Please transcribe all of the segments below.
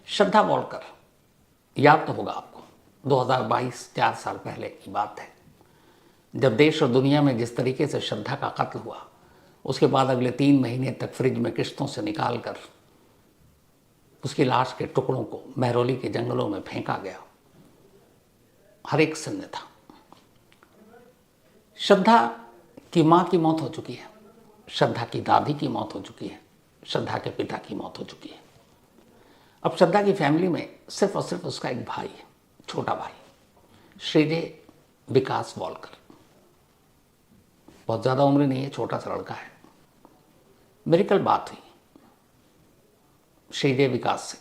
श्रद्धा Volker, याद तो होगा आपको, 2022 4 साल पहले की बात है जब देश और दुनिया में जिस तरीके से श्रद्धा का कत्ल हुआ। उसके बाद अगले 3 महीने तक फ्रिज में किश्तों से निकाल कर उसकी लाश के टुकड़ों को महरौली के जंगलों में फेंका गया। हर एक सन्य था। श्रद्धा की माँ की मौत हो चुकी है, श्रद्धा की दादी की मौत हो चुकी है, श्रद्धा के पिता की मौत हो चुकी है। अब श्रद्धा की फैमिली में सिर्फ और सिर्फ उसका एक भाई है, छोटा भाई श्रीजय विकास वॉलकर। बहुत ज़्यादा उम्र नहीं है, छोटा सा लड़का है। मेरी कल बात हुई श्रीजय विकास से,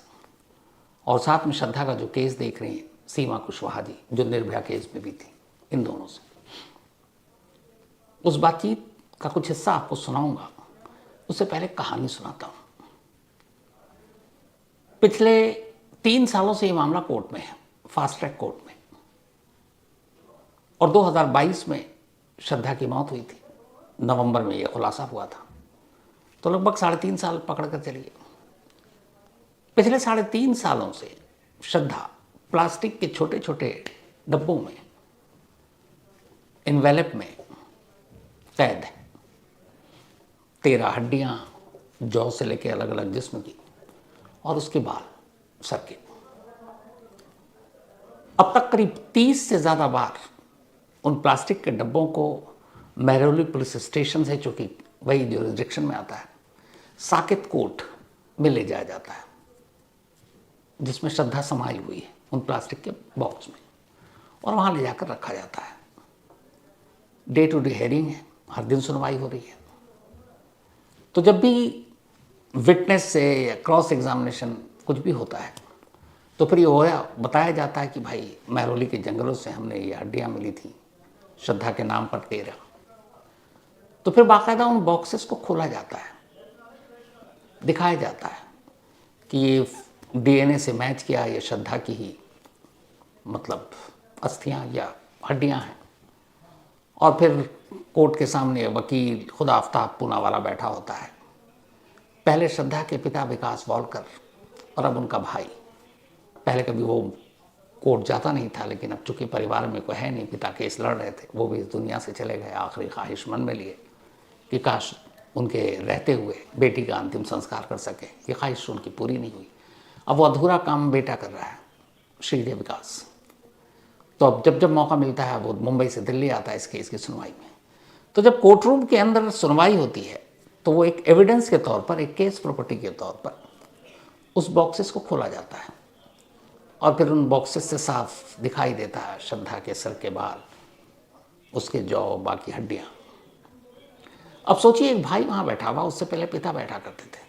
और साथ में श्रद्धा का जो केस देख रही हैं सीमा कुशवाहा जी, जो निर्भया केस में भी थी, इन दोनों से उस बातचीत का कुछ हिस्सा आपको सुनाऊंगा। उससे पहले कहानी सुनाता हूं। पिछले 3 सालों से ये मामला कोर्ट में है, फास्ट ट्रैक कोर्ट में, और 2022 में श्रद्धा की मौत हुई थी। नवंबर में यह खुलासा हुआ था, तो लगभग 3.5 साल पकड़ कर चलिए। पिछले 3.5 सालों से श्रद्धा प्लास्टिक के छोटे छोटे डब्बों में, इन्वेलप में कैद है। 13 हड्डियां, जौ से लेकर अलग अलग जिस्म की, और उसके बाल सर के। अब तक करीब 30 से ज़्यादा बार उन प्लास्टिक के डब्बों को महरौली पुलिस स्टेशन से, चूंकि वही ज्यूरिसडिक्शन में आता है, साकेत कोर्ट में ले जाया जाता है, जिसमें श्रद्धा समाई हुई है उन प्लास्टिक के बॉक्स में, और वहाँ ले जाकर रखा जाता है। डे टू डे हेयरिंग है, हर दिन सुनवाई हो रही है। तो जब भी विटनेस से या क्रॉस एग्जामिनेशन कुछ भी होता है, तो फिर ये बताया जाता है कि भाई महरौली के जंगलों से हमने ये हड्डियाँ मिली थी श्रद्धा के नाम पर 13। तो फिर बाकायदा उन बॉक्सेस को खोला जाता है, दिखाया जाता है कि ये डीएनए से मैच किया, ये श्रद्धा की ही मतलब अस्थियाँ या हड्डियाँ हैं। और फिर कोर्ट के सामने वकील खुद आफ्ताब पूनावाला बैठा होता है। पहले श्रद्धा के पिता विकास वॉलकर और अब उनका भाई। पहले कभी वो कोर्ट जाता नहीं था, लेकिन अब चूंकि परिवार में कोई है नहीं, पिता केस लड़ रहे थे, वो भी इस दुनिया से चले गए। आखिरी ख्वाहिश मन में लिए कि काश उनके रहते हुए बेटी का अंतिम संस्कार कर सके। ये ख्वाहिश उनकी पूरी नहीं हुई। अब वो अधूरा काम बेटा कर रहा है, श्रीजय विकास। तो अब जब जब मौका मिलता है वो मुंबई से दिल्ली आता है इस केस की सुनवाई में। तो जब कोर्ट रूम के अंदर सुनवाई होती है, तो वो एक एविडेंस के तौर पर, एक केस प्रॉपर्टी के तौर पर उस बॉक्सेस को खोला जाता है, और फिर उन बॉक्सेस से साफ दिखाई देता है श्रद्धा के सर के बाल, उसके जौ, बाकी हड्डियाँ। अब सोचिए, एक भाई वहाँ बैठा हुआ, उससे पहले पिता बैठा करते थे,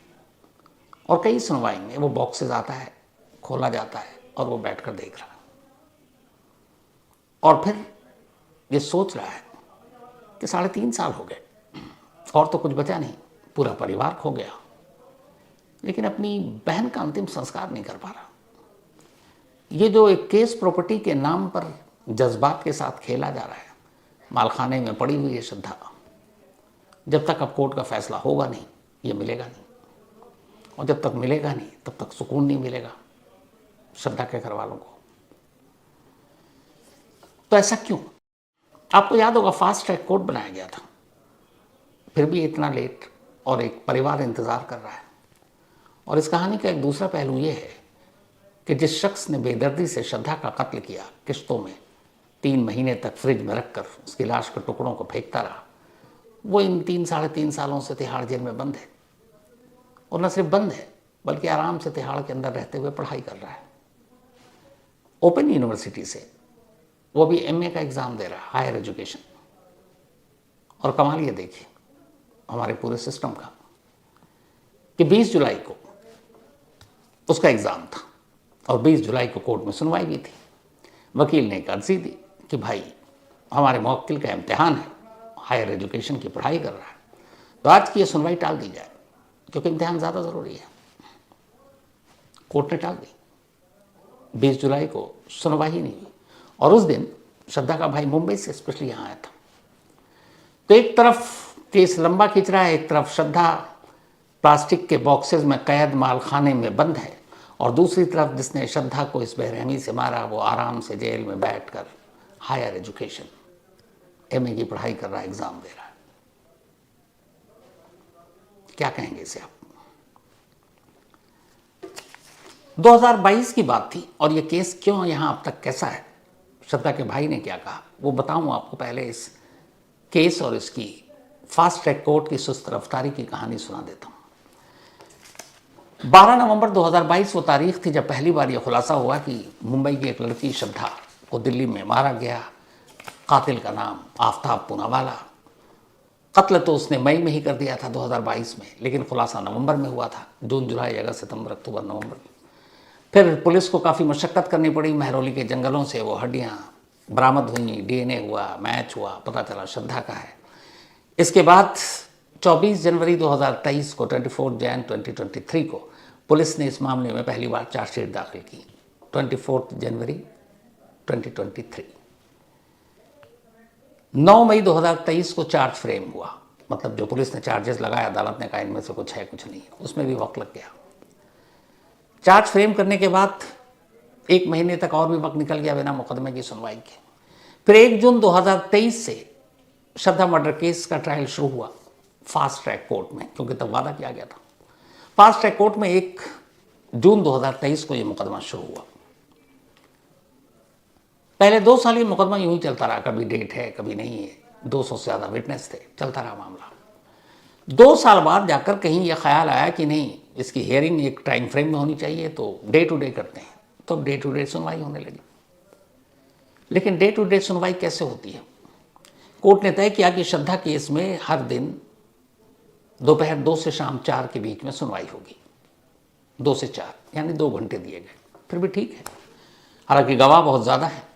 और कई सुनवाई में वो बॉक्सेस आता है, खोला जाता है, और वो बैठकर देख रहा है, और फिर ये सोच रहा है कि 3.5 साल हो गए और तो कुछ बचा नहीं, पूरा परिवार खो गया, लेकिन अपनी बहन का अंतिम संस्कार नहीं कर पा रहा। ये जो एक केस प्रॉपर्टी के नाम पर जज्बात के साथ खेला जा रहा है, मालखाने में पड़ी हुई है श्रद्धा। जब तक अब कोर्ट का फैसला होगा नहीं, ये मिलेगा नहीं, और जब तक मिलेगा नहीं तब तक सुकून नहीं मिलेगा श्रद्धा के घर वालों को। तो ऐसा क्यों? आपको याद होगा फास्ट ट्रैक कोर्ट बनाया गया था, फिर भी इतना लेट, और एक परिवार इंतज़ार कर रहा है। और इस कहानी का एक दूसरा पहलू ये है कि जिस शख्स ने बेदर्दी से श्रद्धा का कत्ल किया, किश्तों में 3 महीने तक फ्रिज में रखकर उसकी लाश के टुकड़ों को फेंकता रहा, वो इन 3-3.5 सालों से तिहाड़ जेल में बंद है। और न सिर्फ बंद है, बल्कि आराम से तिहाड़ के अंदर रहते हुए पढ़ाई कर रहा है, ओपन यूनिवर्सिटी से। वो भी एमए का एग्ज़ाम दे रहा है, हायर एजुकेशन। और कमाल ये देखिए हमारे पूरे सिस्टम का कि 20 जुलाई को उसका एग्ज़ाम था, और 20 जुलाई को कोर्ट में सुनवाई भी थी। वकील ने एक अर्जी दी कि भाई हमारे मौक्किल का इम्तिहान है, हायर एजुकेशन की पढ़ाई कर रहा है, तो आज की ये सुनवाई टाल दी जाए, क्योंकि इम्तिहान ज़्यादा ज़रूरी है। कोर्ट ने टाल दी, 20 जुलाई को सुनवाई ही नहीं हुई। और उस दिन श्रद्धा का भाई मुंबई से स्पेशली यहाँ आया था। तो एक तरफ केस लंबा खींच रहा है, एक तरफ श्रद्धा प्लास्टिक के बॉक्सेस में कैद मालखाने में बंद है, और दूसरी तरफ जिसने श्रद्धा को इस बेरहमी से मारा वो आराम से जेल में बैठकर हायर एजुकेशन एमए की पढ़ाई कर रहा है, एग्जाम दे रहा है। क्या कहेंगे इसे आप? 2022 की बात थी और ये केस क्यों यहां अब तक कैसा है, श्रद्धा के भाई ने क्या कहा, वो बताऊं आपको। पहले इस केस और इसकी फास्ट ट्रैक कोर्ट की सुस्त रफ्तारी की कहानी सुना देता हूं। 12 नवंबर 2022 वो तारीख थी जब पहली बार यह खुलासा हुआ कि मुंबई की एक लड़की श्रद्धा को दिल्ली में मारा गया। कातिल का नाम आफ्ताब पूनावाला। कत्ल तो उसने मई में ही कर दिया था 2022 में, लेकिन खुलासा नवंबर में हुआ था। जून, जुलाई, अगस्त, सितंबर, अक्टूबर, नवंबर। फिर पुलिस को काफ़ी मशक्क़त करनी पड़ी। महरौली के जंगलों से वो हड्डियाँ बरामद हुई, डीएनए हुआ, मैच हुआ, पता चला श्रद्धा का है। इसके बाद 24 जनवरी 2023 को 24 जैन 2023 को पुलिस ने इस मामले में पहली बार चार्जशीट दाखिल की। 24 जनवरी 2023। 9 मई 2023 को चार्ज फ्रेम हुआ, मतलब जो पुलिस ने चार्जेस लगाया अदालत ने कहा इनमें से कुछ है कुछ नहीं, उसमें भी वक्त लग गया। चार्ज फ्रेम करने के बाद 1 महीने तक और भी वक्त निकल गया बिना मुकदमे की सुनवाई के। फिर 1 जून 2023 से श्रद्धा मर्डर केस का ट्रायल शुरू हुआ फास्ट ट्रैक कोर्ट में, क्योंकि तब वादा किया गया था। फास्ट ट्रैक कोर्ट में 1 जून 2023 को यह मुकदमा शुरू हुआ। पहले 2 साल ये मुकदमा यूं ही चलता रहा, कभी डेट है कभी नहीं है, 200 से ज़्यादा विटनेस थे, चलता रहा मामला। 2 साल बाद जाकर कहीं यह ख्याल आया कि नहीं, इसकी हियरिंग एक टाइम फ्रेम में होनी चाहिए, तो डे टू डे करते हैं। तो डे टू डे सुनवाई होने लगी। लेकिन डे टू डे सुनवाई कैसे होती है? कोर्ट ने तय किया कि श्रद्धा केस में हर दिन दोपहर 2 से शाम 4 के बीच में सुनवाई होगी। 2 से 4 यानी 2 घंटे दिए गए। फिर भी ठीक है, हालांकि गवाह बहुत ज़्यादा है।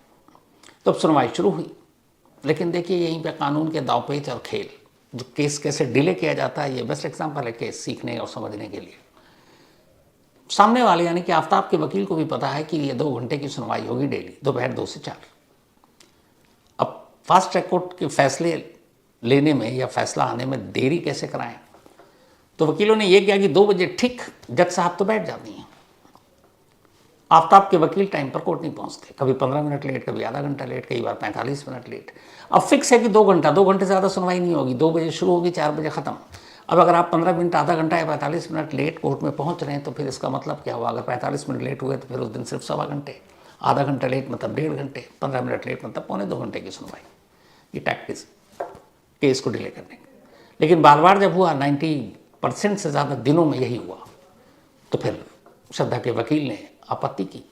तो अब सुनवाई शुरू हुई। लेकिन देखिए यहीं पे कानून के दावपेच और खेल, जो केस कैसे डिले किया जाता है, ये बेस्ट एग्जाम्पल है केस सीखने और समझने के लिए। सामने वाले यानी कि आफ्ताब के वकील को भी पता है कि ये 2 घंटे की सुनवाई होगी डेली, दोपहर 2 से 4। अब फास्ट ट्रैक कोर्ट के फैसले लेने में या फैसला आने में देरी कैसे कराएं? तो वकीलों ने यह किया कि 2 बजे ठीक जज साहब तो बैठ जाती हैं। आफ्ताब के वकील टाइम पर कोर्ट नहीं पहुंचते, कभी 15 मिनट लेट, कभी आधा घंटा लेट, कई बार 45 मिनट लेट। अब फिक्स है कि 2 घंटा, 2 घंटे से ज़्यादा सुनवाई नहीं होगी। 2 बजे शुरू होगी, 4 बजे ख़त्म। अब अगर आप 15 मिनट, आधा घंटा या 45 मिनट लेट कोर्ट में पहुंच रहे हैं तो फिर इसका मतलब क्या हुआ? अगर 45 मिनट लेट हुए तो फिर उस दिन सिर्फ 1.25 घंटे, आधा घंटा लेट मतलब 1.5 घंटे, 15 मिनट लेट मतलब 1.25 घंटे की सुनवाई। ये टैक्टिस केस को डिले करने की। लेकिन बार बार जब हुआ, 90% से ज़्यादा दिनों में यही हुआ, तो फिर श्रद्धा के वकील ने आपत्ति की।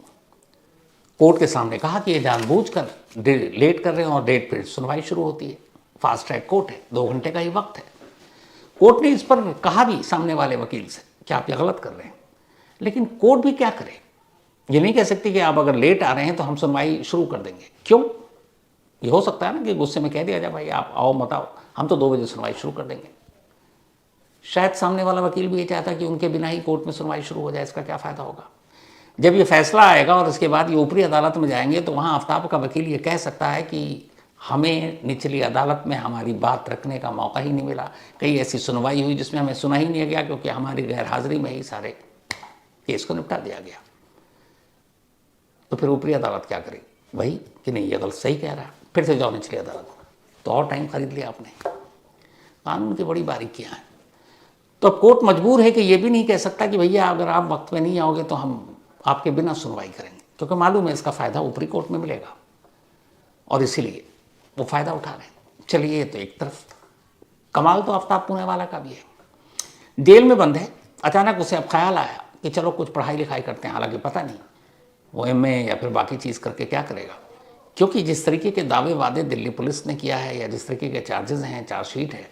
कोर्ट के सामने कहा कि ये जानबूझकर लेट कर रहे हैं और डेट पर सुनवाई शुरू होती है। फास्ट ट्रैक कोर्ट है, 2 घंटे का ही वक्त है। कोर्ट ने इस पर कहा भी सामने वाले वकील से कि आप ये गलत कर रहे हैं। लेकिन कोर्ट भी क्या करे? ये नहीं कह सकती कि आप अगर लेट आ रहे हैं तो हम सुनवाई शुरू कर देंगे। क्यों? ये हो सकता है ना कि गुस्से में कह दिया जाए भाई आप आओ मत आओ, हम तो 2 बजे सुनवाई शुरू कर देंगे। शायद सामने वाला वकील भी ये चाहता कि उनके बिना ही कोर्ट में सुनवाई शुरू हो जाए। इसका क्या फ़ायदा होगा? जब ये फैसला आएगा और उसके बाद ये ऊपरी अदालत में जाएंगे तो वहाँ आफ्ताब का वकील ये कह सकता है कि हमें निचली अदालत में हमारी बात रखने का मौका ही नहीं मिला। कई ऐसी सुनवाई हुई जिसमें हमें सुना ही नहीं गया, क्योंकि हमारी गैर हाजिरी में ही सारे केस को निपटा दिया गया। तो फिर ऊपरी अदालत क्या करेगी? वही कि नहीं ये गलत सही कह रहा है, फिर से जाओ निचली अदालत में। तो और टाइम खरीद लिया आपने। कानून की बड़ी बारीकियाँ हैं। तो अब कोर्ट मजबूर है कि ये भी नहीं कह सकता कि भैया अगर आप वक्त में नहीं आओगे तो हम आपके बिना सुनवाई करेंगे, क्योंकि मालूम है इसका फ़ायदा ऊपरी कोर्ट में मिलेगा और इसीलिए वो फ़ायदा उठा रहे हैं। चलिए ये तो एक तरफ। कमाल तो आफ्ताब पूनावाला का भी है। जेल में बंद है, अचानक उसे अब ख्याल आया कि चलो कुछ पढ़ाई लिखाई करते हैं। हालांकि पता नहीं वो एमए या फिर बाकी चीज़ करके क्या करेगा, क्योंकि जिस तरीके के दावे वादे दिल्ली पुलिस ने किया है या जिस तरीके के चार्जेस हैं, चार्जशीट है,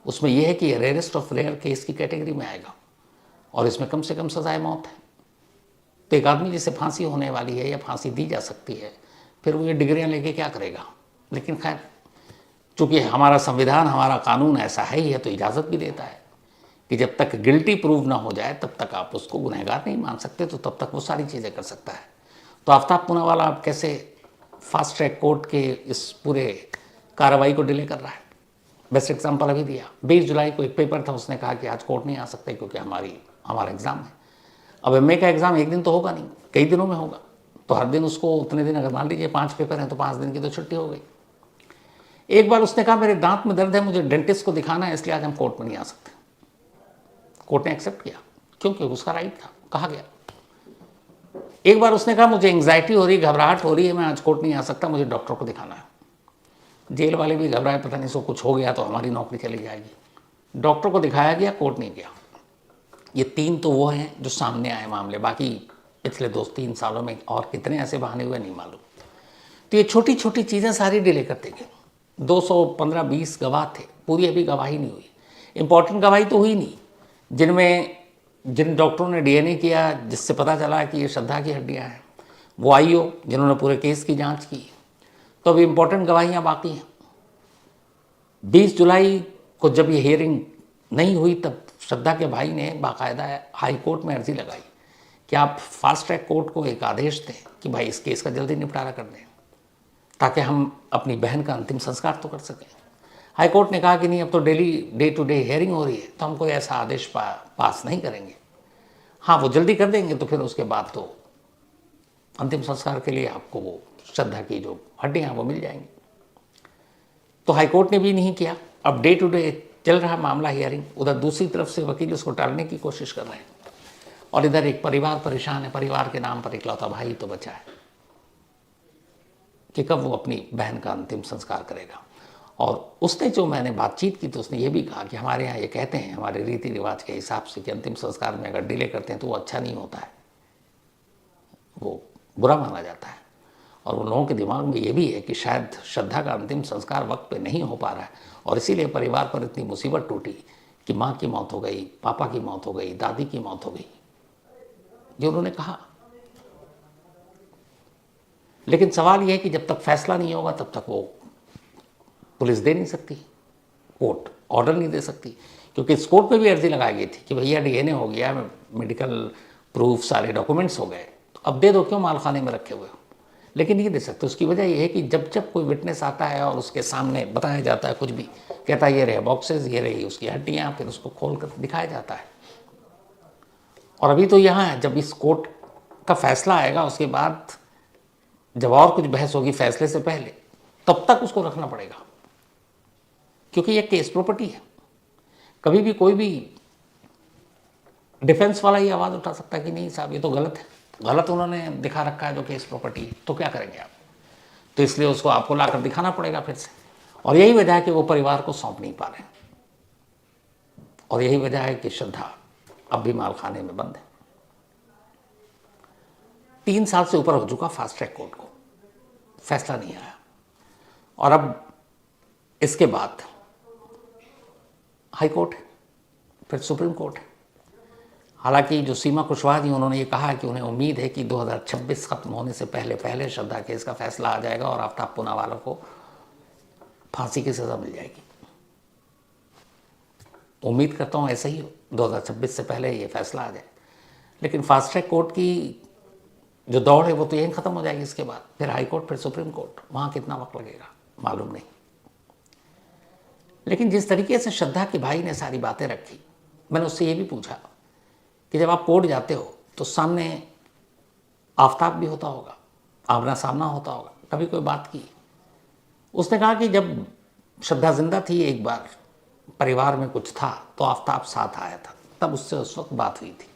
उसमें यह है कि रेयरेस्ट ऑफ रेयर केस की कैटेगरी में आएगा और इसमें कम से कम सजाए मौत है। तो एक आदमी जिसे फांसी होने वाली है या फांसी दी जा सकती है, फिर वो ये डिग्रियाँ लेके क्या करेगा? लेकिन खैर, चूँकि हमारा संविधान, हमारा कानून ऐसा है ही है, तो इजाज़त भी देता है कि जब तक गिल्टी प्रूव ना हो जाए तब तक आप उसको गुनहगार नहीं मान सकते, तो तब तक वो सारी चीज़ें कर सकता है। तो आफ्ताब पूनावाला अब कैसे फास्ट ट्रैक कोर्ट के इस पूरे कार्रवाई को डिले कर रहा है? बेस्ट एग्जाम्पल अभी दिया। 20 जुलाई को एक पेपर था, उसने कहा कि आज कोर्ट नहीं आ सकते क्योंकि हमारा एग्ज़ाम है। अब एमए का एग्ज़ाम एक दिन तो होगा नहीं, कई दिनों में होगा, तो हर दिन उसको उतने दिन, अगर मान लीजिए 5 पेपर हैं तो 5 दिन की तो छुट्टी हो गई। एक बार उसने कहा मेरे दांत में दर्द है, मुझे डेंटिस्ट को दिखाना है, इसलिए आज हम कोर्ट में नहीं आ सकते। कोर्ट ने एक्सेप्ट किया, क्योंकि उसका राइट था, कहा गया। एक बार उसने कहा मुझे एंग्जाइटी हो रही, घबराहट हो रही है, मैं आज कोर्ट नहीं आ सकता, मुझे डॉक्टर को दिखाना है। जेल वाले भी घबराए, पता नहीं सो कुछ हो गया तो हमारी नौकरी चली जाएगी। डॉक्टर को दिखाया गया, कोर्ट नहीं गया। ये 3 तो वो हैं जो सामने आए मामले, बाकी पिछले 2-3 सालों में और कितने ऐसे बहाने हुए नहीं मालूम। तो ये छोटी छोटी चीज़ें सारी डिले करते गए। 215-20 गवाह थे, पूरी अभी गवाही नहीं हुई। इंपॉर्टेंट गवाही तो हुई नहीं, जिन डॉक्टरों ने डीएनए किया, जिससे पता चला कि ये श्रद्धा की हड्डियाँ हैं, वो आईओ जिन्होंने पूरे केस की जांच की। तो अभी इंपॉर्टेंट गवाहियाँ बाकी हैं। 20 जुलाई को जब ये हियरिंग नहीं हुई, तब श्रद्धा के भाई ने बाकायदा हाई कोर्ट में अर्जी लगाई कि आप फास्ट ट्रैक कोर्ट को एक आदेश दें कि भाई इस केस का जल्दी निपटारा कर दें, ताकि हम अपनी बहन का अंतिम संस्कार तो कर सकें। हाई कोर्ट ने कहा कि नहीं, अब तो daily day to day hearing हो रही है, तो हम कोई ऐसा आदेश पास नहीं करेंगे। हाँ, वो जल्दी कर देंगे तो फिर उसके बाद तो अंतिम संस्कार के लिए आपको वो श्रद्धा की जो हड्डियाँ वो मिल जाएंगी। तो हाई कोर्ट ने भी नहीं किया। अब डे टू डे चल रहा मामला हियरिंग, उधर दूसरी तरफ से वकील उसको टालने की कोशिश कर रहे हैं, और इधर एक परिवार परेशान है। परिवार के नाम पर इकलौता भाई तो बचा है कि कब वो अपनी बहन का अंतिम संस्कार करेगा। और उसने जो मैंने बातचीत की तो उसने ये भी कहा कि हमारे यहाँ ये कहते हैं, हमारे रीति रिवाज के हिसाब से, कि अंतिम संस्कार में अगर डिले करते हैं तो वो अच्छा नहीं होता है, वो बुरा माना जाता है। और उन लोगों के दिमाग में ये भी है कि शायद श्रद्धा का अंतिम संस्कार वक्त पे नहीं हो पा रहा है, और इसीलिए परिवार पर इतनी मुसीबत टूटी कि माँ की मौत हो गई, पापा की मौत हो गई, दादी की मौत हो गई, जो उन्होंने कहा। लेकिन सवाल यह है कि जब तक फैसला नहीं होगा तब तक वो पुलिस दे नहीं सकती, कोर्ट ऑर्डर नहीं दे सकती, क्योंकि इस कोर्ट पे भी अर्जी लगाई गई थी कि भैया डीएनए हो गया, मेडिकल प्रूफ सारे डॉक्यूमेंट्स हो गए, तो अब दे दो, क्यों मालखाने में रखे हुए हो। लेकिन नहीं दे सकते। उसकी वजह यह है कि जब जब कोई विटनेस आता है और उसके सामने बताया जाता है कुछ भी, कहता है ये रहे बॉक्सेस, ये रही उसकी हड्डियाँ, फिर उसको खोल कर दिखाया जाता है। और अभी तो यहाँ है, जब इस कोर्ट का फैसला आएगा उसके बाद जब और कुछ बहस होगी फैसले से पहले, तब तक उसको रखना पड़ेगा, क्योंकि ये केस प्रॉपर्टी है। कभी भी कोई भी डिफेंस वाला ये आवाज़ उठा सकता है कि नहीं साहब ये तो गलत है, गलत उन्होंने दिखा रखा है जो केस प्रॉपर्टी, तो क्या करेंगे आप। तो इसलिए उसको आपको लाकर दिखाना पड़ेगा फिर से, और यही वजह है कि वो परिवार को सौंप नहीं पा रहे, और यही वजह है कि श्रद्धा अब भी मालखाने में बंद है। 3 साल से ऊपर हो चुका फास्ट ट्रैक कोर्ट को, फैसला नहीं आया, और अब इसके बाद हाई कोर्ट है, फिर सुप्रीम कोर्ट है। हालांकि जो सीमा कुशवाहा जी, उन्होंने ये कहा है कि उन्हें उम्मीद है कि 2026 खत्म होने से पहले पहले श्रद्धा केस का फैसला आ जाएगा और आफ्ताब पूनावाला को फांसी की सज़ा मिल जाएगी। उम्मीद करता हूँ ऐसा ही हो, 2026 से पहले ये फैसला आ जाए। लेकिन फास्ट ट्रैक कोर्ट की जो दौड़ है वो तो यहीं ख़त्म हो जाएगी, इसके बाद फिर हाई कोर्ट, फिर सुप्रीम कोर्ट, वहाँ कितना वक्त लगेगा मालूम नहीं। लेकिन जिस तरीके से श्रद्धा के भाई ने सारी बातें रखी, मैंने उससे ये भी पूछा कि जब आप कोर्ट जाते हो तो सामने आफ्ताब भी होता होगा, आमना सामना होता होगा, कभी कोई बात की। उसने कहा कि जब श्रद्धा जिंदा थी, एक बार परिवार में कुछ था तो आफ्ताब साथ आया था, तब उससे उस वक्त बात हुई थी।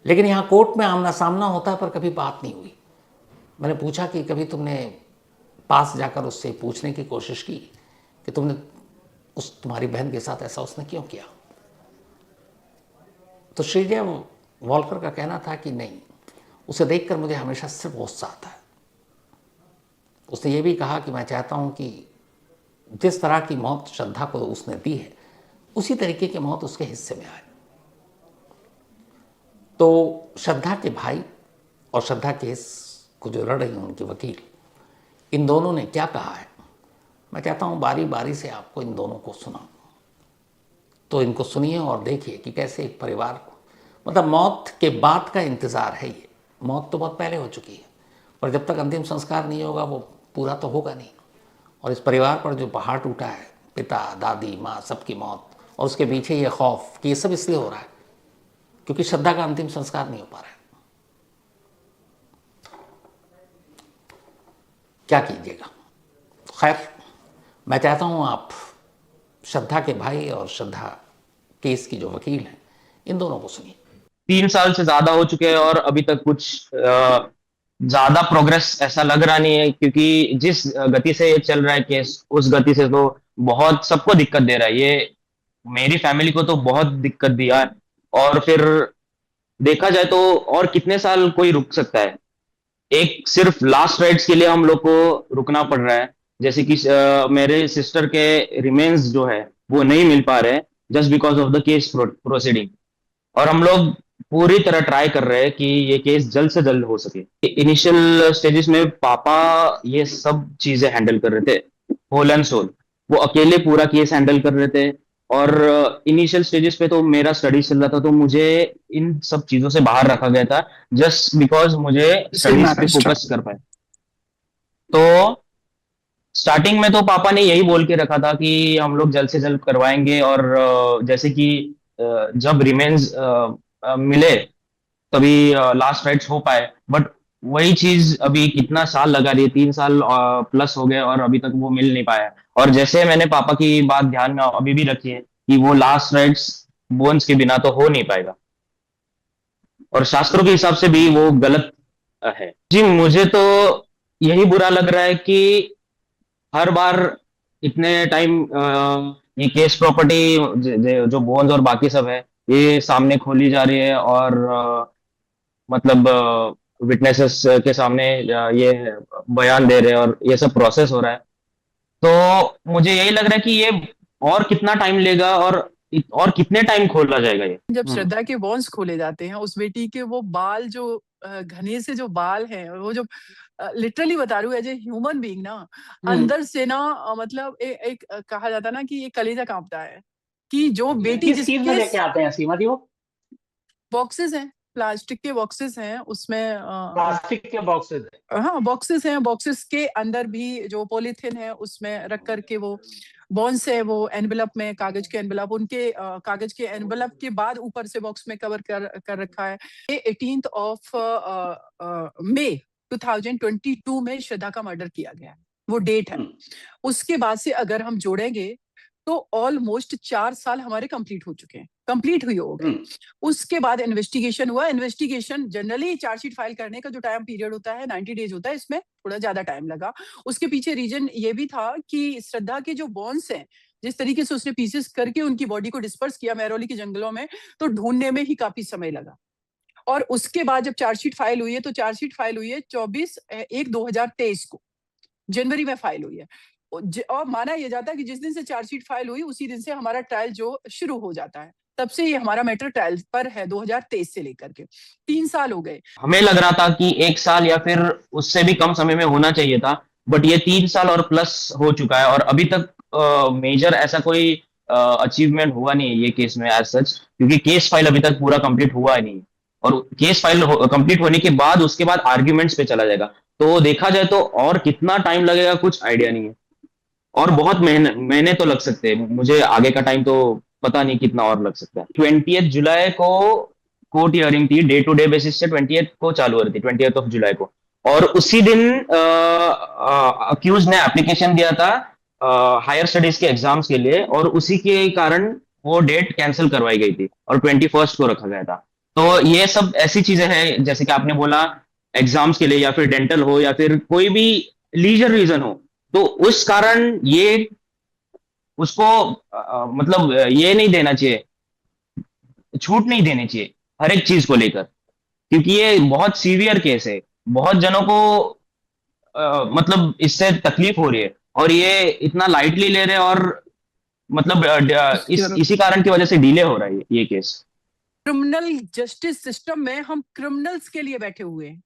लेकिन यहाँ कोर्ट में आमना सामना होता है पर कभी बात नहीं हुई। मैंने पूछा कि कभी तुमने पास जाकर उससे पूछने की कोशिश की कि तुम्हारी बहन के साथ ऐसा उसने क्यों किया। तो श्रीजय वॉलकर का कहना था कि नहीं, उसे देखकर मुझे हमेशा सिर्फ गुस्सा आता है। उसने ये भी कहा कि मैं चाहता हूँ कि जिस तरह की मौत श्रद्धा को उसने दी है, उसी तरीके की मौत उसके हिस्से में आए। तो श्रद्धा के भाई और श्रद्धा केस को जो लड़ रही हैं उनके वकील, इन दोनों ने क्या कहा है, मैं चाहता हूँ बारी बारी से आपको इन दोनों को सुनाऊं। तो इनको सुनिए और देखिए कि कैसे एक परिवार को, मतलब मौत के बाद का इंतज़ार है ये। मौत तो बहुत पहले हो चुकी है, पर जब तक अंतिम संस्कार नहीं होगा वो पूरा तो होगा नहीं। और इस परिवार पर जो पहाड़ टूटा है, पिता, दादी, माँ, सबकी मौत, और उसके पीछे ये खौफ कि ये सब इसलिए हो रहा है क्योंकि श्रद्धा का अंतिम संस्कार नहीं हो पा रहा है। क्या कीजिएगा? खैर, मैं चाहता हूं आप श्रद्धा के भाई और श्रद्धा केस की जो वकील हैं, इन दोनों को सुनिए। 3 साल से ज्यादा हो चुके हैं और अभी तक कुछ ज्यादा प्रोग्रेस ऐसा लग रहा नहीं है, क्योंकि जिस गति से ये चल रहा है केस, उस गति से तो बहुत सबको दिक्कत दे रहा है ये। मेरी फैमिली को तो बहुत दिक्कत दिया है। और फिर देखा जाए तो और कितने साल कोई रुक सकता है? एक सिर्फ लास्ट राइट्स के लिए हम लोग को रुकना पड़ रहा है। जैसे कि मेरे सिस्टर के रिमेन्स जो है वो नहीं मिल पा रहे, just because of the case proceeding. और हम लोग पूरी तरह ट्राई कर रहे हैं कि ये केस जल्द से जल्द हो सके। इनिशियल स्टेजेस में पापा ये सब चीजें हैंडल कर रहे थे, होल एंड सोल। वो अकेले पूरा केस हैंडल कर रहे थे। और इनिशियल स्टेजेस पे तो मेरा स्टडी चल रहा था, तो मुझे इन सब चीजों से बाहर रखा गया था, जस्ट बिकॉज मुझे स्टडीज पे फोकस कर पाए। तो स्टार्टिंग में तो पापा ने यही बोल के रखा था कि हम लोग जल्द से जल्द करवाएंगे। और जैसे कि जब रिमेन्स मिले तभी लास्ट राइट्स हो पाए। बट वही चीज अभी कितना साल लगा रही है, 3 साल प्लस हो गए और अभी तक वो मिल नहीं पाया। और जैसे मैंने पापा की बात ध्यान में अभी भी रखी है कि वो लास्ट राइट्स बोन्स के बिना तो हो नहीं पाएगा, और शास्त्रों के हिसाब से भी वो गलत है। जी, मुझे तो यही बुरा लग रहा है कि हर बार इतने टाइम ये केस प्रॉपर्टी जो बोन्स और बाकी सब है, ये सामने खोली जा रही है। और मतलब विटनेसेस के सामने ये बयान दे रहे हैं और ये सब प्रोसेस हो रहा है। तो मुझे यही लग रहा है कि ये और कितना टाइम लेगा, और कितने टाइम खोला जाएगा ये। जब श्रद्धा के बॉन्स खोले जाते हैं, उस बेटी के वो बाल जो घने से जो बाल हैं, वो जो लिटरली बता रही हूँ, एज ए ह्यूमन बीइंग ना, अंदर से ना मतलब एक कहा जाता है ना कि ये कलेजा कांपता है कि जो बेटी किस चीज में लेके आते हैं सीमा जी? वो बॉक्सेस हैं, प्लास्टिक के बॉक्सेस हैं, उसमें प्लास्टिक के बॉक्सेस? हाँ बॉक्सेस हैं, बॉक्सेस के अंदर भी जो पॉलीथिन है उसमें रख करके वो बॉन्स है, वो एनवेलप में, कागज के एनवेलप, उनके कागज के एनवेलप के बाद ऊपर से बॉक्स में कवर कर रखा है। 18 ऑफ मई 2022 में श्रद्धा का मर्डर किया गया है, वो डेट है। उसके बाद से अगर हम जोड़ेंगे तो ऑलमोस्ट 4 साल हमारे कंप्लीट हो चुके हैं, कंप्लीट हुई हो गए। उसके बाद इन्वेस्टिगेशन हुआ। इन्वेस्टिगेशन जनरली चार्जशीट फाइल करने का जो टाइम पीरियड होता है 90 डेज होता है, इसमें थोड़ा ज्यादा टाइम लगा। उसके पीछे रीजन ये भी था कि श्रद्धा के जो बॉन्स हैं, जिस तरीके से उसने पीसेस करके उनकी बॉडी को डिस्पर्स किया महरौली के जंगलों में, तो ढूंढने में ही काफी समय लगा। और उसके बाद जब चार्जशीट फाइल हुई है, तो चार्जशीट फाइल हुई है 24/1/2023 को, जनवरी में फाइल हुई है। और माना यह जाता है कि जिस दिन से चार्जशीट फाइल हुई उसी दिन से हमारा ट्रायल जो शुरू हो जाता है, तब से ये हमारा मैटर ट्रायल पर है 2023 से लेकर के 3 साल हो गए। हमें लग रहा था कि 1 साल या फिर उससे भी कम समय में होना चाहिए था, बट ये 3 साल और प्लस हो चुका है और अभी तक मेजर ऐसा कोई अचीवमेंट हुआ नहीं है ये केस में एज सच, क्योंकि केस फाइल अभी तक पूरा कंप्लीट हुआ नहीं। और केस फाइल कंप्लीट होने के बाद उसके बाद आर्ग्यूमेंट्स पे चला जाएगा, तो देखा जाए तो और कितना टाइम लगेगा कुछ आइडिया नहीं है। और बहुत महीने तो लग सकते हैं, मुझे आगे का टाइम तो पता नहीं कितना और लग सकता है। 20 जुलाई को कोर्ट हियरिंग थी, डे टू डे बेसिस से 20 को चालू हो रही थी, 20 ऑफ जुलाई को। और उसी दिन अक्यूज ने एप्लीकेशन दिया था हायर स्टडीज के एग्जाम्स के लिए, और उसी के कारण वो डेट कैंसिल करवाई गई थी और 21 को रखा गया था। तो ये सब ऐसी चीजें हैं, जैसे कि आपने बोला, एग्जाम्स के लिए या फिर डेंटल हो या फिर कोई भी लीजर रीजन हो, तो उस कारण ये उसको मतलब ये नहीं देना चाहिए, छूट नहीं देनी चाहिए हर एक चीज को लेकर, क्योंकि ये बहुत सीवियर केस है। बहुत जनों को मतलब इससे तकलीफ हो रही है और ये इतना लाइटली ले रहे हैं, और मतलब इसी कारण की वजह से डिले हो रहा है ये केस। क्रिमिनल जस्टिस सिस्टम में हम क्रिमिनल्स के लिए बैठे हुए हैं।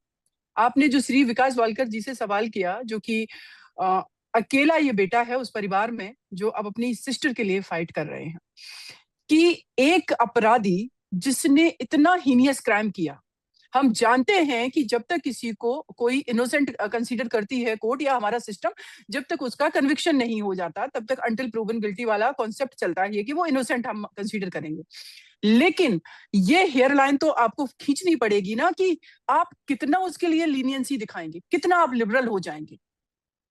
आपने जो श्री विकास वालकर जी से सवाल किया, जो कि अकेला ये बेटा है उस परिवार में जो अब अपनी सिस्टर के लिए फाइट कर रहे हैं, कि एक अपराधी जिसने इतना हीनियस क्राइम किया, हम जानते हैं कि जब तक किसी को कोई इनोसेंट कंसीडर करती है कोर्ट या हमारा सिस्टम, जब तक उसका कन्विक्शन नहीं हो जाता तब तक अनटिल प्रूवन गिल्टी वाला कॉन्सेप्ट चलता है कि वो इनोसेंट हम कंसीडर करेंगे। लेकिन ये हेयर लाइन तो आपको खींचनी पड़ेगी ना कि आप कितना उसके लिए लीनियंसी दिखाएंगे, कितना आप लिबरल हो जाएंगे।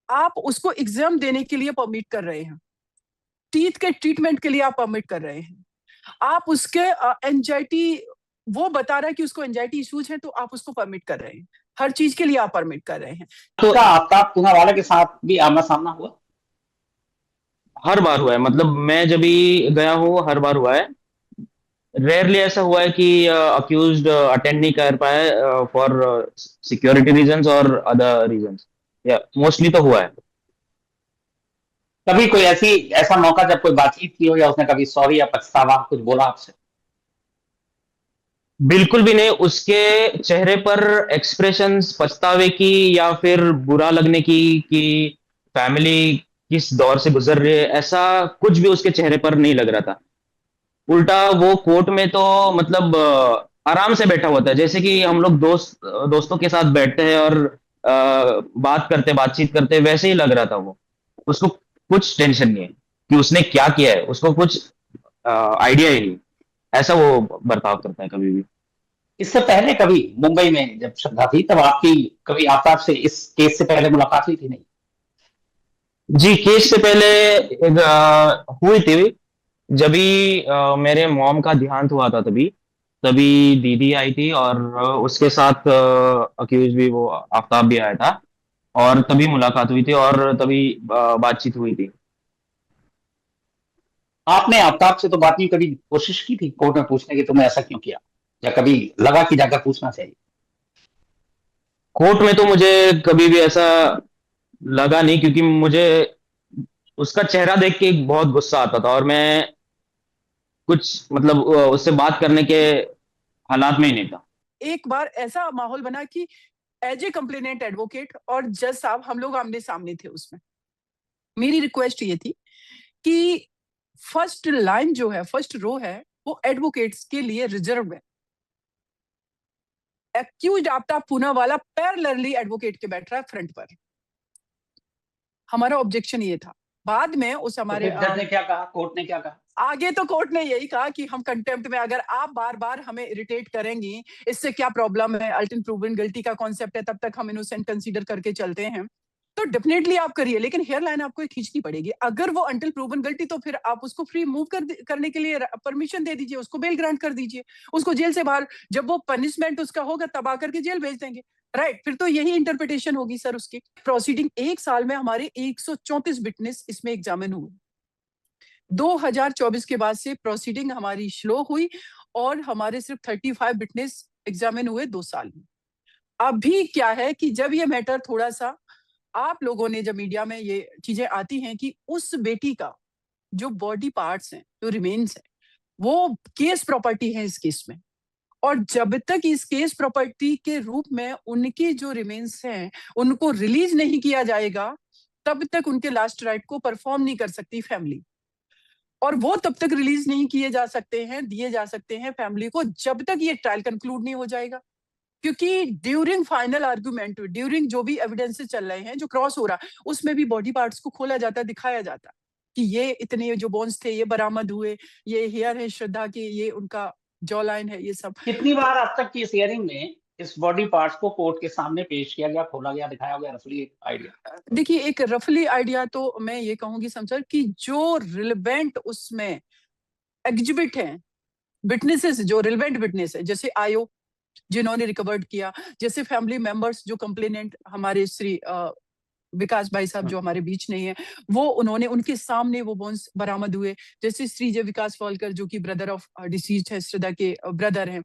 आप उसको एग्जाम देने के लिए परमिट कर रहे हैं, टीथ के ट्रीटमेंट के लिए आप परमिट कर रहे हैं, आप उसके एंजाइटी, वो बता रहा है कि उसको एंजाइटी इश्यूज हैं तो आप उसको परमिट कर रहे हैं, हर चीज के लिए आप परमिट कर रहे हैं। तो क्या आफ्ताब पूनावाला के साथ भी आमना सामना हुआ? हर बार हुआ है, मतलब मैं जब भी गया हूँ हर बार हुआ है। रेयरली ऐसा हुआ है कि अक्यूज्ड अटेंड नहीं कर पाए फॉर सिक्योरिटी रीजंस और अदर रीजंस, या मोस्टली तो हुआ है। कभी कोई ऐसा मौका जब कोई बातचीत की हो या उसने कभी सॉरी या पछतावा कुछ बोला आपसे? बिल्कुल भी नहीं। उसके चेहरे पर एक्सप्रेशंस पछतावे की या फिर बुरा लगने की कि फैमिली किस दौर से गुजर रही है, ऐसा कुछ भी उसके चेहरे पर नहीं लग रहा था। उल्टा वो कोर्ट में तो मतलब आराम से बैठा हुआ था, जैसे कि हम लोग दोस्तों के साथ बैठते हैं और बातचीत करते, वैसे ही लग रहा था वो। उसको कुछ टेंशन नहीं है कि उसने क्या किया है, उसको कुछ आइडिया ही नहीं। ऐसा वो बर्ताव करता है कभी भी। इससे पहले कभी मुंबई में जब श्रद्धा थी तब आपकी कभी आफ्ताब से इस केस से पहले मुलाकात हुई थी? नहीं। जी, केस से पहले हुई थी। जब भी मेरे मॉम का देहांत हुआ था, तभी तभी दीदी आई थी और उसके साथ अक्यूज भी, वो आफ्ताब भी आया था, और तभी मुलाकात हुई थी और तभी बातचीत हुई थी। आपने आफ्ताब से तो बात नहीं, कभी कोशिश की थी कोर्ट में पूछने की तुमने ऐसा क्यों किया, या कभी लगा कि जाकर पूछना चाहिए? कोर्ट में तो मुझे कभी भी ऐसा लगा नहीं, क्योंकि मुझे उसका चेहरा देख के बहुत गुस्सा आता था और मैं कुछ मतलब उससे बात करने के हालात में ही नहीं था। एक बार ऐसा माहौल बना कि एज ए कंप्लेनेंट एडवोकेट और जज साहब हम लोग आमने सामने थे। उसमें मेरी रिक्वेस्ट ये थी कि फर्स्ट लाइन जो है, फर्स्ट रो है, वो एडवोकेट्स के लिए रिजर्व है। Accused Aftab Poonawalla parallelly advocate के बैठ रहा है फ्रंट पर। हमारा ऑब्जेक्शन ये था। बाद में उस हमारे तो जज ने क्या कहा, कोर्ट ने क्या कहा? आगे तो कोर्ट ने यही कहा कि हम कंटेम्प्ट में, अगर आप बार बार हमें इरिटेट करेंगी, इससे क्या प्रॉब्लम है, अल्टिल प्रूवन गिल्टी का कॉन्सेप्ट है, तब तक हम इनोसेंट कंसीडर करके चलते हैं, तो डेफिनेटली आप करिए, लेकिन हेयर लाइन आपको खींचनी पड़ेगी। अगर वो अनटिल प्रूवन गिल्टी, तो फिर आप उसको फ्री मूव करने के लिए परमिशन दे दीजिए, उसको बेल ग्रांट कर दीजिए, उसको जेल से बाहर, जब वो पनिशमेंट उसका होगा तब आकर के जेल भेज देंगे। राइट, फिर तो यही इंटरप्रिटेशन होगी सर उसकी। प्रोसीडिंग 1 साल में हमारे 134 विटनेस इसमें एग्जामिन हुए। 2024 के बाद से प्रोसीडिंग हमारी स्लो हुई और हमारे सिर्फ 35 विटनेस एग्जामिन हुए 2 साल में। अभी क्या है कि जब ये मैटर थोड़ा सा, आप लोगों ने, जब मीडिया में ये चीजें आती हैं कि उस बेटी का जो बॉडी पार्ट्स हैं, जो रिमेन्स है, वो केस प्रॉपर्टी है इस केस में, और जब तक इस केस प्रॉपर्टी के रूप में उनकी जो रिमेन्स हैं उनको रिलीज नहीं किया जाएगा, तब तक उनके लास्ट राइट को परफॉर्म नहीं कर सकती फैमिली। और वो तब तक रिलीज नहीं किए जा सकते हैं, दिए जा सकते हैं फैमिली को, जब तक ये ट्रायल कंक्लूड नहीं हो जाएगा। क्योंकि ड्यूरिंग फाइनल आर्गुमेंट, ड्यूरिंग जो भी एविडेंसेस चल रहे हैं, जो क्रॉस हो रहा है, उसमें भी बॉडी पार्ट्स को खोला जाता है, दिखाया जाता है कि ये इतने जो बोन्स थे ये बरामद हुए, ये हेयर है श्रद्धा के, ये उनका जॉ लाइन है, ये सब। कितनी बार अब तक की इस हियरिंग में इस बॉडी पार्ट्स को कोर्ट के सामने पेश किया गया, खोला गया, दिखाया गया, रफली आइडिया? देखिए, एक रफली आइडिया तो मैं ये कहूंगी समझर कि जो रिलेवेंट उसमें एग्जिबिट है, विटनेसेस जो रिलेवेंट विटनेस है, जैसे आयो जिन्होंने रिकवर्ड किया, जैसे फैमिली मेंबर्स जो कंप्लेनेंट हमारे श्री विकास भाई साहब जो हमारे बीच नहीं है, वो उन्होंने, उनके सामने वो बोन्स बरामद हुए, जैसे श्री जय विकास फॉलकर जो कि ब्रदर ऑफ डिसीज्ड है, श्रद्धा के ब्रदर हैं।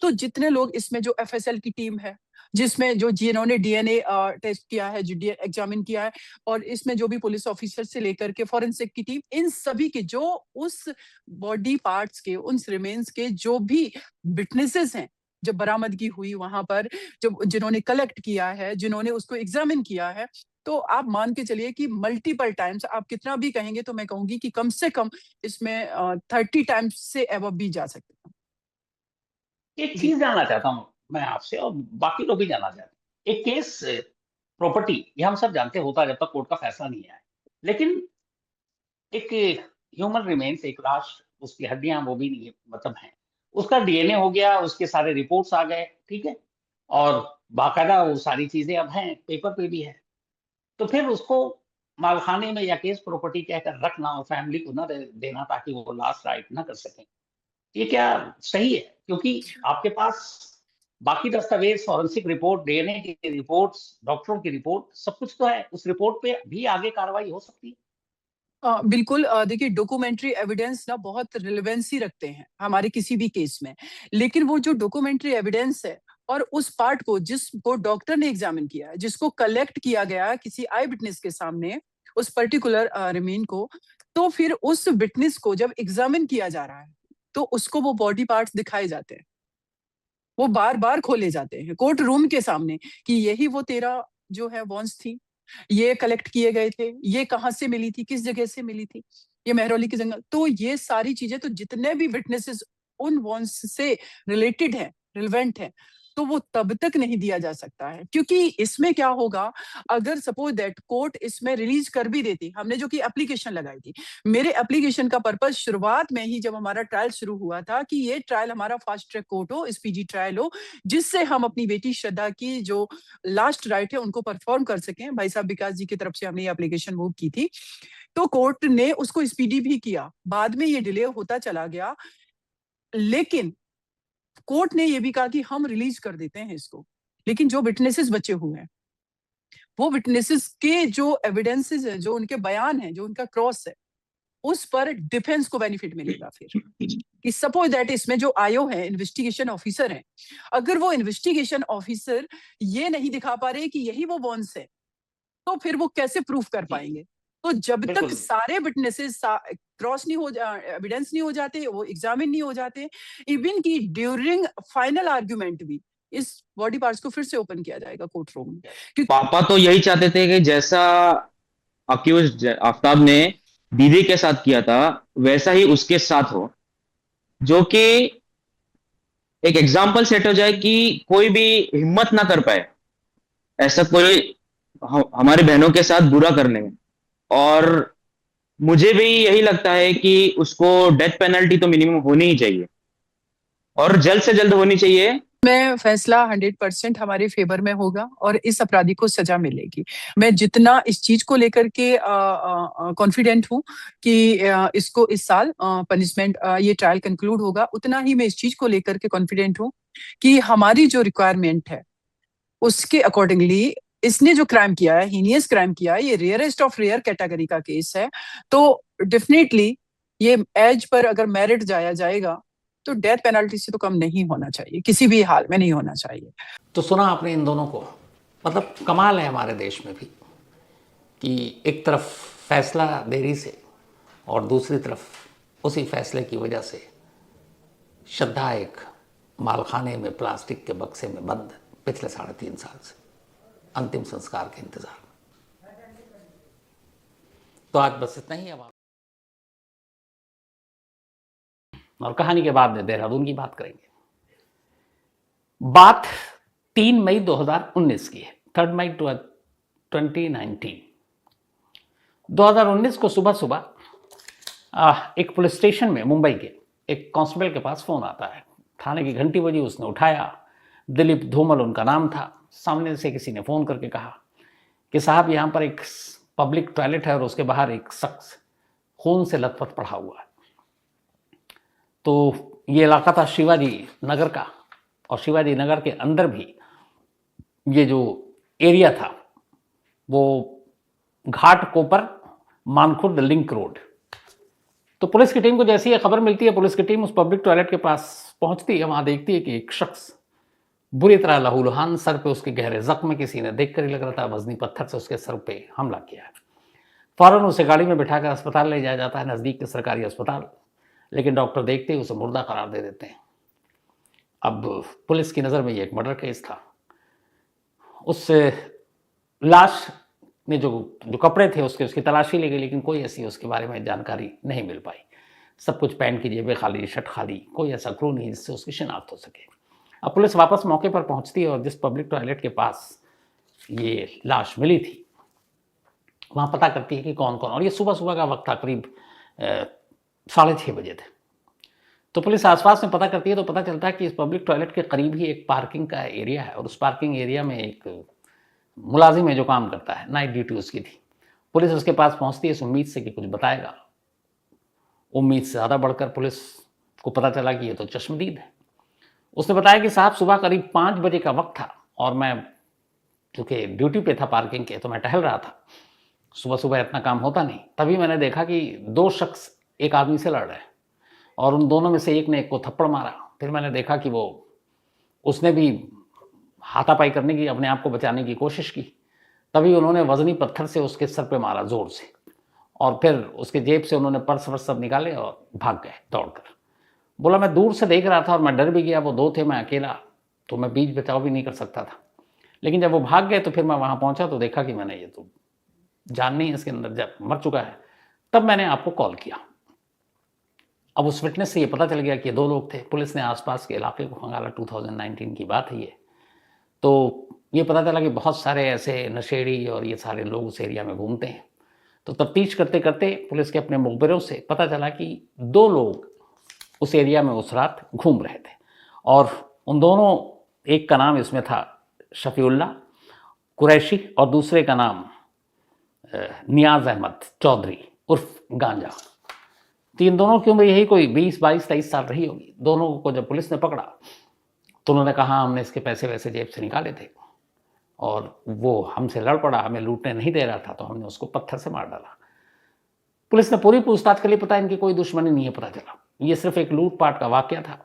तो जितने लोग इसमें, जो एफएसएल की टीम है जिसमें जो जिन्होंने डीएनए टेस्ट किया है, जो एग्जामिन किया है, और इसमें जो भी पुलिस ऑफिसर से लेकर के फॉरेंसिक की टीम, इन सभी के जो उस बॉडी पार्ट्स के, उन रिमेन्स के जो भी विटनेसेस हैं, जब बरामदगी हुई वहां पर, जब जिन्होंने कलेक्ट किया है, जिन्होंने उसको एग्जामिन किया है, तो आप मान के चलिए कि मल्टीपल टाइम्स, आप कितना भी कहेंगे तो मैं कहूंगी कि कम से कम इसमें 30 टाइम्स से एबव भी जा सकते हैं। एक चीज जानना चाहता हूँ, मैं आपसे और बाकी लोग भी जानना चाहते हैं। एक केस प्रॉपर्टी, ये हम सब जानते होता है जब तक कोर्ट का फैसला नहीं आया, लेकिन एक ह्यूमन रिमेन्स, एक लाश, उसकी हड्डियां वो भी नहीं मतलब हैं, उसका डीएनए हो गया, उसके सारे रिपोर्ट्स आ गए, ठीक है, और बाकायदा वो सारी चीजें अब हैं, पेपर पे भी है, तो फिर उसको मालखाने में या केस प्रॉपर्टी कहकर रखना और फैमिली को ना देना ताकि वो लास्ट राइट ना कर सकें, ये क्या सही है? क्योंकि आपके पास बाकी दस्तावेज, फॉरेंसिक रिपोर्ट, डीएनए की रिपोर्ट्स, डॉक्टरों की रिपोर्ट, सब कुछ तो है, उस रिपोर्ट पे भी आगे कार्रवाई हो सकती है। बिल्कुल, देखिए डॉक्यूमेंट्री एविडेंस ना बहुत रिलेवेंसी रखते हैं हमारे किसी भी केस में, लेकिन वो जो डॉक्यूमेंट्री एविडेंस है और उस पार्ट को जिसको डॉक्टर ने एग्जामिन किया है, जिसको कलेक्ट किया गया है किसी आई विटनेस के सामने, उस पर्टिकुलर रिमेन को, तो फिर उस विटनेस को जब एग्जामिन किया जा रहा है तो उसको वो बॉडी पार्ट्स दिखाए जाते हैं, वो बार बार खोले जाते हैं कोर्ट रूम के सामने कि यही वो तेरा जो है वॉन्स थी, ये कलेक्ट किए गए थे, ये कहाँ से मिली थी, किस जगह से मिली थी, ये मेहरौली की जंगल। तो ये सारी चीजें, तो जितने भी विटनेसेस उन वॉन्स से रिलेटेड है, रिलेवेंट है, तो वो तब तक नहीं दिया जा सकता है, क्योंकि इसमें क्या होगा, अगर सपोज दैट कोर्ट इसमें रिलीज कर भी देती, हमने जो कि एप्लीकेशन लगाई थी, मेरे एप्लीकेशन का पर्पज शुरुआत में ही जब हमारा ट्रायल शुरू हुआ था कि ये ट्रायल हमारा फास्ट ट्रैक कोर्ट हो, स्पीडी ट्रायल हो, जिससे हम अपनी बेटी श्रद्धा की जो लास्ट राइट है उनको परफॉर्म कर सकें। भाई साहब विकास जी की तरफ से हमने ये एप्लीकेशन मूव की थी, तो कोर्ट ने उसको स्पीडी भी किया, बाद में ये डिले होता चला गया, लेकिन कोर्ट ने ये भी कहा कि हम रिलीज कर देते हैं इसको, लेकिन जो विटनेसेस बचे हुए हैं, वो विटनेसेस के जो एविडेंसेस है, जो उनके बयान है, जो उनका क्रॉस है, उस पर डिफेंस को बेनिफिट मिलेगा फिर कि सपोज दैट इसमें जो आयो है, इन्वेस्टिगेशन ऑफिसर है, अगर वो इन्वेस्टिगेशन ऑफिसर ये नहीं दिखा पा रहे कि यही वो वॉन्स है, तो फिर वो कैसे प्रूफ कर पाएंगे? तो जब तक बिल्कुल। सारे विटनेसेस क्रॉस नहीं हो एविडेंस नहीं हो जाते, वो एग्जामिन नहीं हो जाते, इवन की ड्यूरिंग फाइनल आर्ग्यूमेंट भी इस बॉडी पार्ट्स को फिर से ओपन किया जाएगा कोर्ट रूम में, क्योंकि पापा तो यही चाहते थे कि जैसा अक्यूज आफ्ताब ने दीदी के साथ किया था वैसा ही उसके साथ हो, जो कि एक एग्जाम्पल सेट हो जाए कि कोई भी हिम्मत ना कर पाए ऐसा कोई हमारी बहनों के साथ बुरा करने में। और मुझे भी यही लगता है कि उसको डेथ पेनल्टी तो मिनिमम होनी ही चाहिए और जल्द से जल्द होनी चाहिए। मैं फैसला 100% हमारे फेवर में होगा और इस अपराधी को सजा मिलेगी। मैं जितना इस चीज को लेकर के कॉन्फिडेंट हूँ कि इसको इस साल पनिशमेंट ये ट्रायल कंक्लूड होगा, उतना ही मैं इस चीज को लेकर के कॉन्फिडेंट हूँ कि हमारी जो रिक्वायरमेंट है उसके अकॉर्डिंगली इसने जो क्राइम किया है, हीनियस क्राइम किया है, ये रेयरेस्ट ऑफ रेयर कैटेगरी का केस है, तो डेफिनेटली ये एज पर अगर मेरिट जाया जाएगा तो डेथ पेनल्टी से तो कम नहीं होना चाहिए, किसी भी हाल में नहीं होना चाहिए। तो सुना आपने इन दोनों को, मतलब कमाल है हमारे देश में भी कि एक तरफ फैसला देरी से और दूसरी तरफ उसी फैसले की वजह से श्रद्धा एक मालखाने में प्लास्टिक के बक्से में बंद पिछले 3.5 साल से अंतिम संस्कार के इंतजार में। तो आज बस इतना ही। अब और कहानी के बाद में देहरादून की बात करेंगे। बात 3 मई 2019 की है, 3 मई 2019। 2019 को सुबह सुबह एक पुलिस स्टेशन में मुंबई के एक कांस्टेबल के पास फोन आता है। थाने की घंटी बजी, उसने उठाया। दिलीप धूमल उनका नाम था। सामने से किसी ने फोन करके कहा कि साहब यहाँ पर एक पब्लिक टॉयलेट है और उसके बाहर एक शख्स खून से लथपथ पड़ा हुआ है। तो ये इलाका था शिवाजी नगर का, और शिवाजी नगर के अंदर भी ये जो एरिया था वो घाट कोपर मानखुर्द लिंक रोड। तो पुलिस की टीम को जैसी ये खबर मिलती है, पुलिस की टीम उस पब्लिक टॉयलेट के पास पहुंचती है। वहां देखती है कि एक शख्स बुरी तरह लहूलुहान, सर पे उसके गहरे जख्म, किसी ने देख कर ही लग रहा था वजनी पत्थर से उसके सर पे हमला किया है। फौरन उसे गाड़ी में बिठाकर अस्पताल ले जाया जाता है, नज़दीक के सरकारी अस्पताल, लेकिन डॉक्टर देखते ही उसे मुर्दा करार दे देते हैं। अब पुलिस की नज़र में ये एक मर्डर केस था। उस लाश में जो कपड़े थे उसकी तलाशी ली गई, लेकिन कोई ऐसी उसके बारे में जानकारी नहीं मिल पाई। सब कुछ पैंट की जेबें खाली, शर्ट खाली, कोई ऐसा क्रू नहीं जिससे उसकी शिनाख्त हो सके। अब पुलिस वापस मौके पर पहुंचती है और जिस पब्लिक टॉयलेट के पास ये लाश मिली थी वहाँ पता करती है कि कौन कौन, और ये सुबह सुबह का वक्त था, करीब 6:30 बजे थे। तो पुलिस आसपास में पता करती है तो पता चलता है कि इस पब्लिक टॉयलेट के करीब ही एक पार्किंग का एरिया है और उस पार्किंग एरिया में एक मुलाजिम है जो काम करता है, नाइट ड्यूटी उसकी थी। पुलिस उसके पास पहुंचती है इस उम्मीद से कि कुछ बताएगा। उम्मीद से ज़्यादा बढ़कर पुलिस को पता चला कि ये तो चश्मदीद है। उसने बताया कि साहब सुबह करीब 5 बजे का वक्त था और मैं चूँकि ड्यूटी पे था पार्किंग के, तो मैं टहल रहा था। सुबह सुबह इतना काम होता नहीं। तभी मैंने देखा कि 2 शख्स एक आदमी से लड़ रहे हैं और उन दोनों में से एक ने एक को थप्पड़ मारा। फिर मैंने देखा कि उसने भी हाथापाई करने की, अपने आप को बचाने की कोशिश की। तभी उन्होंने वजनी पत्थर से उसके सर पे मारा ज़ोर से और फिर उसके जेब से उन्होंने पर्स वर्स सब निकाले और भाग गए दौड़कर। बोला मैं दूर से देख रहा था और मैं डर भी गया, वो 2 थे, मैं अकेला, तो मैं बीच बचाव भी नहीं कर सकता था। लेकिन जब वो भाग गए तो फिर मैं वहाँ पहुँचा तो देखा कि मैंने ये तो जान नहीं है इसके अंदर, जब मर चुका है। तब मैंने आपको कॉल किया। अब उस विटनेस से ये पता चल गया कि 2 लोग थे। पुलिस ने आसपास के इलाके को खंगाला, 2019 की बात है ये। तो ये पता चला कि बहुत सारे ऐसे नशेड़ी और ये सारे लोग उस एरिया में घूमते हैं। तो तफ्तीश करते करते पुलिस के अपने मुखबिरों से पता चला कि 2 लोग उस एरिया में उस रात घूम रहे थे और उन दोनों, एक का नाम इसमें था शफीउल्लाह कुरैशी और दूसरे का नाम नियाज अहमद चौधरी उर्फ गांजा। तो इन दोनों की उम्र यही कोई 20, 22, 23 साल रही होगी। दोनों को जब पुलिस ने पकड़ा तो उन्होंने कहा हमने इसके पैसे वैसे जेब से निकाले थे और वो हमसे लड़ पड़ा, हमें लूटने नहीं दे रहा था तो हमने उसको पत्थर से मार डाला। पुलिस ने पूरी पूछताछ के लिए पता इनकी कोई दुश्मनी नहीं है, पता चला ये सिर्फ एक लूटपाट का वाकया था।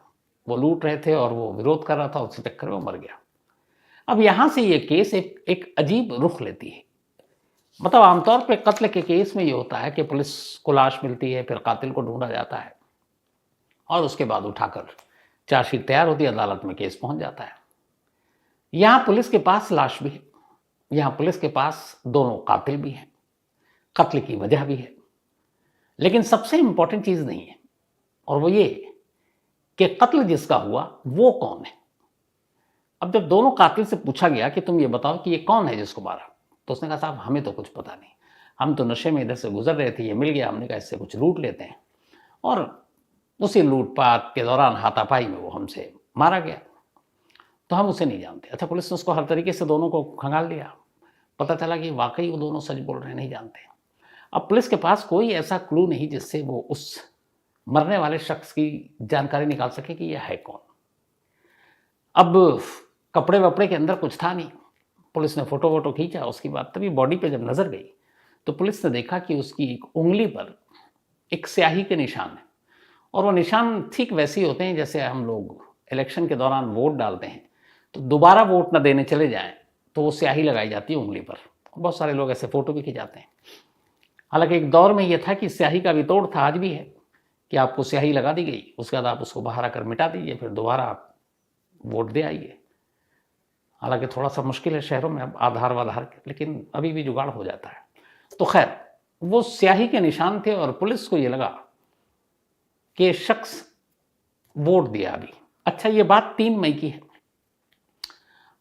वो लूट रहे थे और वो विरोध कर रहा था, उसी चक्कर में मर गया। अब यहाँ से ये केस एक अजीब रुख लेती है। मतलब आमतौर पे कत्ल के केस में ये होता है कि पुलिस को लाश मिलती है, फिर कातिल को ढूंढा जाता है और उसके बाद उठाकर चार्जशीट तैयार होती है, अदालत में केस पहुंच जाता है। यहाँ पुलिस के पास लाश भी है, यहाँ पुलिस के पास दोनों कातिल भी हैं, कत्ल की वजह भी है, लेकिन सबसे इंपॉर्टेंट चीज़ नहीं है और वो ये कि कत्ल जिसका हुआ वो कौन है। अब जब दोनों कातिल से पूछा गया कि तुम ये बताओ कि ये कौन है जिसको मारा, तो उसने कहा साहब हमें तो कुछ पता नहीं, हम तो नशे में इधर से गुजर रहे थे, ये मिल गया, हमने कहा इससे कुछ लूट लेते हैं और उसी लूटपाट के दौरान हाथापाई में वो हमसे मारा गया, तो हम उसे नहीं जानते। अच्छा, पुलिस ने उसको हर तरीके से दोनों को खंगाल लिया, पता चला कि वाकई वो दोनों सच बोल रहे हैं, नहीं जानते। अब पुलिस के पास कोई ऐसा क्लू नहीं जिससे वो उस मरने वाले शख्स की जानकारी निकाल सके कि यह है कौन। अब कपड़े वपड़े के अंदर कुछ था नहीं। पुलिस ने फोटो वोटो खींचा, उसके बाद तभी बॉडी पे जब नज़र गई तो पुलिस ने देखा कि उसकी एक उंगली पर एक स्याही के निशान है और वो निशान ठीक वैसे ही होते हैं जैसे हम लोग इलेक्शन के दौरान वोट डालते हैं तो दोबारा वोट न देने चले जाएं तो वो स्याही लगाई जाती है उंगली पर। बहुत सारे लोग ऐसे फ़ोटो भी खिंचाते हैं। हालांकि एक दौर में ये था कि स्याही का भी तोड़ था, आज भी है, कि आपको स्याही लगा दी गई, उसके बाद आप उसको बाहर आकर मिटा दीजिए, फिर दोबारा आप वोट दे आइए। हालांकि थोड़ा सा मुश्किल है शहरों में अब आधार वाधार के, लेकिन अभी भी जुगाड़ हो जाता है। तो खैर वो स्याही के निशान थे और पुलिस को ये लगा कि शख्स वोट दिया अभी। अच्छा, ये बात 3 मई की है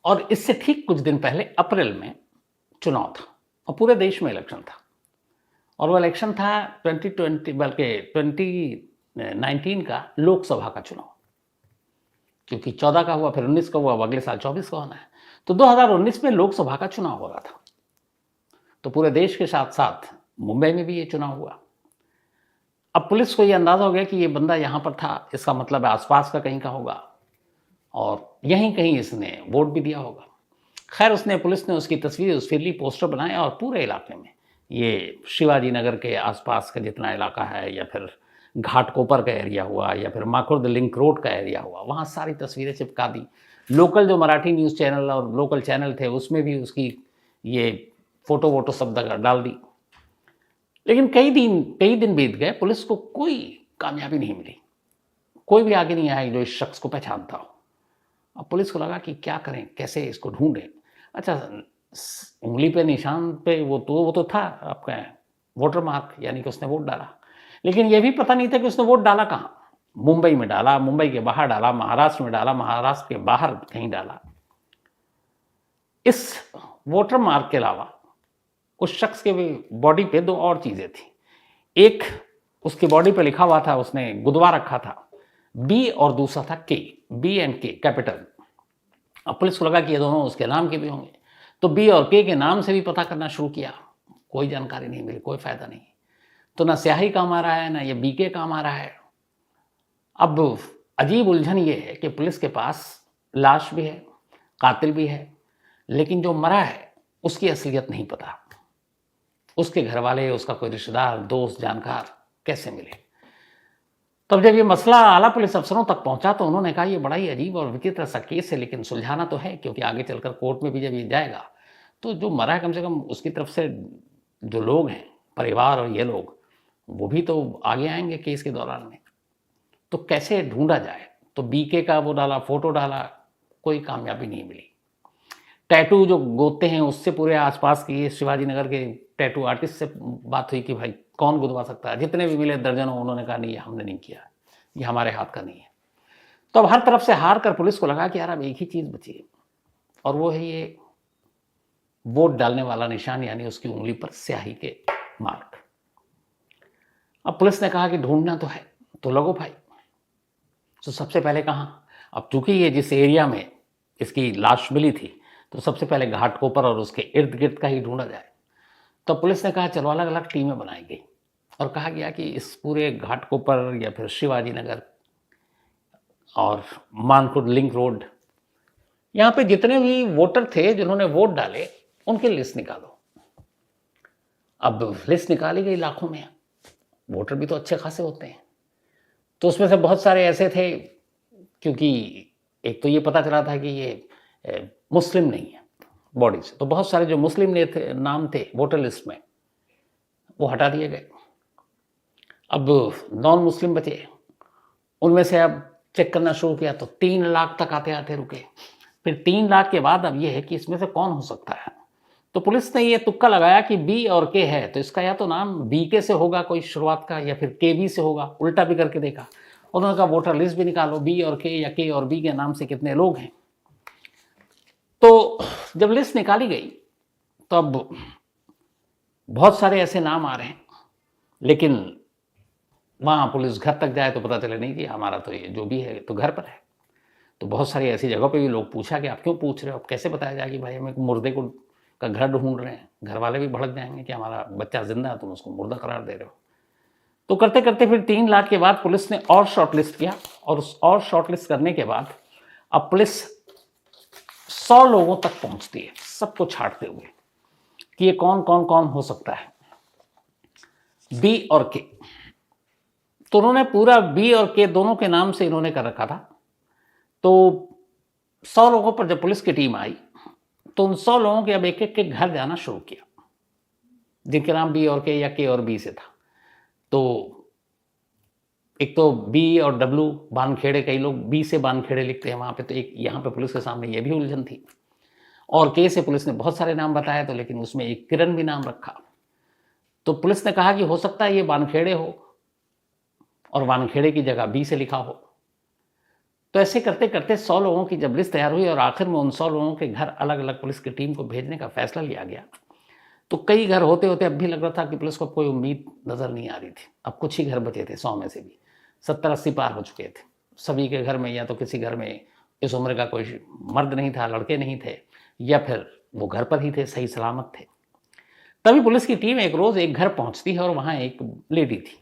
और इससे ठीक कुछ दिन पहले अप्रैल में चुनाव था और पूरे देश में इलेक्शन था और वो इलेक्शन था 2020 बल्कि 2019 का लोकसभा का चुनाव, क्योंकि 14 का हुआ, फिर 19 का हुआ, अब अगले साल 24 का होना है। तो 2019 में लोकसभा का चुनाव हो रहा था, तो पूरे देश के साथ साथ मुंबई में भी ये चुनाव हुआ। अब पुलिस को ये अंदाजा हो गया कि ये बंदा यहाँ पर था, इसका मतलब है आसपास का कहीं का होगा और यहीं कहीं इसने वोट भी दिया होगा। खैर पुलिस ने उसकी तस्वीर, उसके लिए पोस्टर बनाए और पूरे इलाके में, ये शिवाजी नगर के आसपास का जितना इलाका है या फिर घाटकोपर का एरिया हुआ या फिर माखुर्द लिंक रोड का एरिया हुआ, वहाँ सारी तस्वीरें चिपका दी। लोकल जो मराठी न्यूज़ चैनल और लोकल चैनल थे उसमें भी उसकी ये फ़ोटो वोटो सब डाल दी। लेकिन कई दिन बीत गए, पुलिस को कोई कामयाबी नहीं मिली, कोई भी आगे नहीं आया जो इस शख्स को पहचानता हो। अब पुलिस को लगा कि क्या करें, कैसे इसको ढूंढें। अच्छा, उंगली पे निशान पे वो तो था आपका वोटर मार्क, यानी कि उसने वोट डाला, लेकिन ये भी पता नहीं था कि उसने वोट डाला कहाँ। मुंबई में डाला, मुंबई के बाहर डाला, महाराष्ट्र में डाला, महाराष्ट्र के बाहर कहीं डाला। इस वोटर मार्क के अलावा उस शख्स के बॉडी पे दो और चीजें थी। एक, उसकी बॉडी पे लिखा हुआ था, उसने गुदवा रखा था बी, और दूसरा था के, बी एंड के कैपिटल। अब पुलिस को लगा कि ये दोनों उसके नाम के भी होंगे, तो बी और के नाम से भी पता करना शुरू किया। कोई जानकारी नहीं मिली, कोई फायदा नहीं। तो ना स्याही काम आ रहा है, ना ये बी के काम आ रहा है। अब अजीब उलझन ये है कि पुलिस के पास लाश भी है, कातिल भी है, लेकिन जो मरा है उसकी असलियत नहीं पता। उसके घर वाले, उसका कोई रिश्तेदार, दोस्त, जानकार कैसे मिले। तब जब ये मसला आला पुलिस अफसरों तक पहुंचा तो उन्होंने कहा ये बड़ा ही अजीब और विचित्र सा केस है, लेकिन सुलझाना तो है, क्योंकि आगे चलकर कोर्ट में भी जब ये जाएगा तो जो मरा है कम से कम उसकी तरफ से जो लोग हैं, परिवार और ये लोग, वो भी तो आगे आएंगे केस के दौरान में। तो कैसे ढूंढा जाए। तो बीके का वो डाला, फोटो डाला, कोई कामयाबी नहीं मिली। टैटू जो गोते हैं उससे पूरे आसपास के शिवाजी नगर के टैटू आर्टिस्ट से बात हुई कि भाई कौन गुदवा सकता है। जितने भी मिले दर्जनों, उन्होंने कहा नहीं, हमने नहीं किया, ये हमारे हाथ का नहीं है। तो अब हर तरफ से हार कर पुलिस को लगा कि यार अब एक ही चीज़ बची है, और वो है ये वोट डालने वाला निशान, यानी उसकी उंगली पर स्याही के मार्क। अब पुलिस ने कहा कि ढूंढना तो है, तो लगो भाई। तो सबसे पहले कहाँ, अब चूंकि ये जिस एरिया में इसकी लाश मिली थी, तो सबसे पहले घाटकोपर और उसके इर्द गिर्द का ही ढूंढा जाए। तो पुलिस ने कहा चलो अलग अलग टीमें बनाई गई और कहा गया कि इस पूरे घाटकोपर या फिर शिवाजी नगर और मानकुर लिंक रोड, यहाँ पे जितने भी वोटर थे जिन्होंने वोट डाले, उनकी लिस्ट निकालो। अब लिस्ट निकाली गई, लाखों में वोटर भी तो अच्छे खासे होते हैं। तो उसमें से बहुत सारे ऐसे थे, क्योंकि एक तो ये पता चला था कि ये मुस्लिम नहीं है बॉडी से, तो बहुत सारे जो मुस्लिम नाम थे वोटर लिस्ट में, वो हटा दिए गए। अब नॉन मुस्लिम बचे, उनमें से अब चेक करना शुरू किया तो 3 लाख तक आते आते रुके। फिर 3 लाख के बाद अब ये है कि इसमें से कौन हो सकता है। तो पुलिस ने ये तुक्का लगाया कि बी और के है, तो इसका या तो नाम बी के से होगा कोई शुरुआत का, या फिर के बी से होगा। उल्टा भी करके देखा, उन्होंने कहा वोटर लिस्ट भी निकालो, बी और के या के और बी के नाम से कितने लोग हैं। तो जब लिस्ट निकाली गई तो अब बहुत सारे ऐसे नाम आ रहे हैं, लेकिन वहाँ पुलिस घर तक जाए तो पता चले नहीं कि हमारा तो ये जो भी है तो घर पर है। तो बहुत सारी ऐसी जगहों पे भी लोग पूछा कि आप क्यों पूछ रहे हो, अब कैसे बताया जाए कि भाई हम एक मुर्दे को का घर ढूंढ रहे हैं। घर वाले भी भड़क जाएंगे कि हमारा बच्चा जिंदा है, तुम उसको मुर्दा करार दे रहे हो। तो करते करते फिर 3 लाख के बाद पुलिस ने और शॉर्टलिस्ट किया, और उस और शॉर्टलिस्ट करने के बाद अब पुलिस 100 लोगों तक पहुंचती है, सबको छांटते हुए कि ये कौन कौन कौन हो सकता है, बी और के। तो उन्होंने पूरा बी और के दोनों के नाम से इन्होंने कर रखा था। तो 100 लोगों पर जब पुलिस की टीम आई तो उन 100 लोगों के अब एक एक के घर जाना शुरू किया, जिनके नाम बी और के या के और बी से था। तो एक तो बी और डब्ल्यू बानखेड़े, कई लोग बी से बानखेड़े लिखते हैं वहाँ पे, तो एक यहाँ पे पुलिस के सामने ये भी उलझन थी। और के से पुलिस ने बहुत सारे नाम बताए, तो लेकिन उसमें एक किरण भी नाम रखा। तो पुलिस ने कहा कि हो सकता है ये बानखेड़े हो और वानखेड़े की जगह बी से लिखा हो। तो ऐसे करते करते 100 लोगों की जब लिस्ट तैयार हुई और आखिर में उन 100 लोगों के घर अलग अलग पुलिस की टीम को भेजने का फैसला लिया गया, तो कई घर होते होते अब भी लग रहा था कि पुलिस को कोई उम्मीद नज़र नहीं आ रही थी। अब कुछ ही घर बचे थे, 100 में से भी 70-80 पार हो चुके थे। सभी के घर में या तो किसी घर में इस उम्र का कोई मर्द नहीं था, लड़के नहीं थे, या फिर वो घर पर ही थे, सही सलामत थे। तभी पुलिस की टीम एक रोज़ एक घर पहुँचती है और वहाँ एक लेडी थी।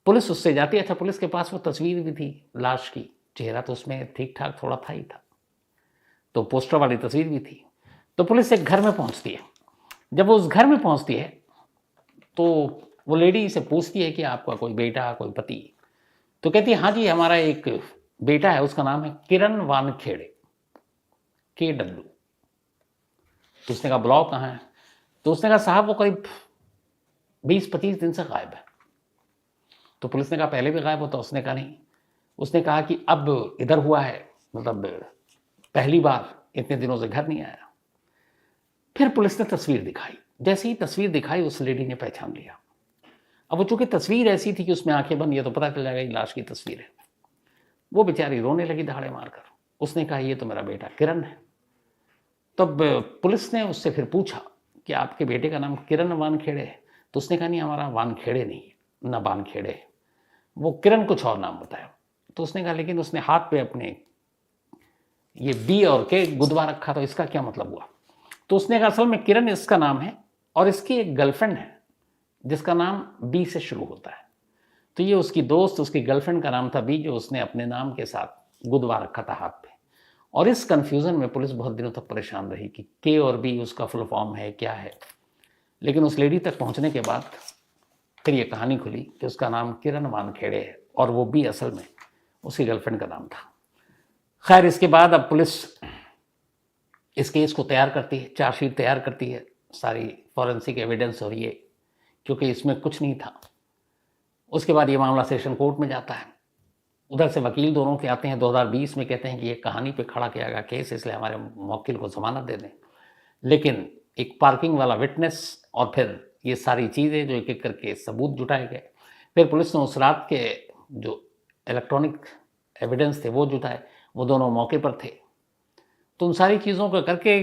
पुलिस उससे जाती है। अच्छा, पुलिस के पास वो तस्वीर भी थी लाश की, चेहरा तो उसमें ठीक ठाक थोड़ा था ही था, तो पोस्टर वाली तस्वीर भी थी। तो पुलिस एक घर में पहुंचती है। जब वो उस घर में पहुंचती है तो वो लेडी से पूछती है कि आपका कोई बेटा, कोई पति? तो कहती है हाँ जी, हमारा एक बेटा है, उसका नाम है किरण वानखेड़े, KW। तो उसने कहा ब्लॉक कहाँ है? तो उसने कहा साहब वो करीब 20-25 दिन से गायब है। तो पुलिस ने कहा पहले भी गायब होता? उसने कहा नहीं। उसने कहा कि अब इधर हुआ है, मतलब पहली बार इतने दिनों से घर नहीं आया। फिर पुलिस ने तस्वीर दिखाई। जैसे ही तस्वीर दिखाई उस लेडी ने पहचान लिया। अब वो चूंकि तस्वीर ऐसी थी कि उसमें आंखें बंद, ये तो पता चल जाएगा ये लाश की तस्वीर है। वो बेचारी रोने लगी दहाड़े मारकर। उसने कहा ये तो मेरा बेटा किरण है। तब पुलिस ने उससे फिर पूछा कि आपके बेटे का नाम किरण वानखेड़े है? तो उसने कहा नहीं, हमारा वानखेड़े नहीं है, ना वानखेड़े है, वो किरण कुछ और नाम बताया। तो उसने कहा लेकिन उसने हाथ पे अपने ये बी और के गुदवा रखा, तो इसका क्या मतलब हुआ? तो उसने कहा असल में किरण इसका नाम है और इसकी एक गर्लफ्रेंड है जिसका नाम बी से शुरू होता है। तो ये उसकी दोस्त, उसकी गर्लफ्रेंड का नाम था बी, जो उसने अपने नाम के साथ गुदवा रखा था हाथ पे। और इस कन्फ्यूज़न में पुलिस बहुत दिनों तक परेशान रही कि के और बी उसका फुल फॉर्म है, क्या है। लेकिन उस लेडी तक पहुंचने के बाद फिर ये कहानी खुली कि उसका नाम किरण वानखेड़े है और वो बी असल में उसकी गर्लफ्रेंड का नाम था। खैर, इसके बाद अब पुलिस इस केस को तैयार करती है, चार्जशीट तैयार करती है, सारी फॉरेंसिक एविडेंस और ये, क्योंकि इसमें कुछ नहीं था। उसके बाद ये मामला सेशन कोर्ट में जाता है। उधर से वकील दोनों के आते हैं, 2020 में कहते हैं कि ये कहानी पे खड़ा किया गया केस, इसलिए हमारे मौकिल को जमानत दे दें। लेकिन एक पार्किंग वाला विटनेस और फिर ये सारी चीज़ें जो एक एक करके सबूत जुटाए गए। फिर पुलिस ने उस रात के जो इलेक्ट्रॉनिक एविडेंस थे वो जुटाए, वो दोनों मौके पर थे। तो उन सारी चीज़ों को करके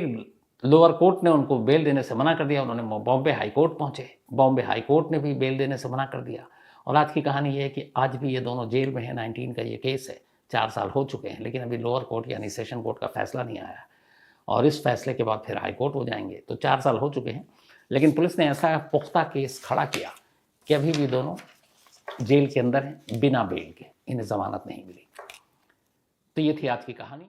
लोअर कोर्ट ने उनको बेल देने से मना कर दिया। उन्होंने बॉम्बे हाई कोर्ट पहुँचे, बॉम्बे हाई कोर्ट ने भी बेल देने से मना कर दिया। और आज की कहानी ये है कि आज भी ये दोनों जेल में हैं। 19 का ये केस है, 4 साल हो चुके हैं, लेकिन अभी लोअर कोर्ट यानी सेशन कोर्ट का फैसला नहीं आया और इस फैसले के बाद फिर हाई कोर्ट हो जाएंगे। तो 4 साल हो चुके हैं, लेकिन पुलिस ने ऐसा पुख्ता केस खड़ा किया कि अभी भी दोनों जेल के अंदर हैं बिना बेल के, इन्हें जमानत नहीं मिली। तो ये थी आज की कहानी।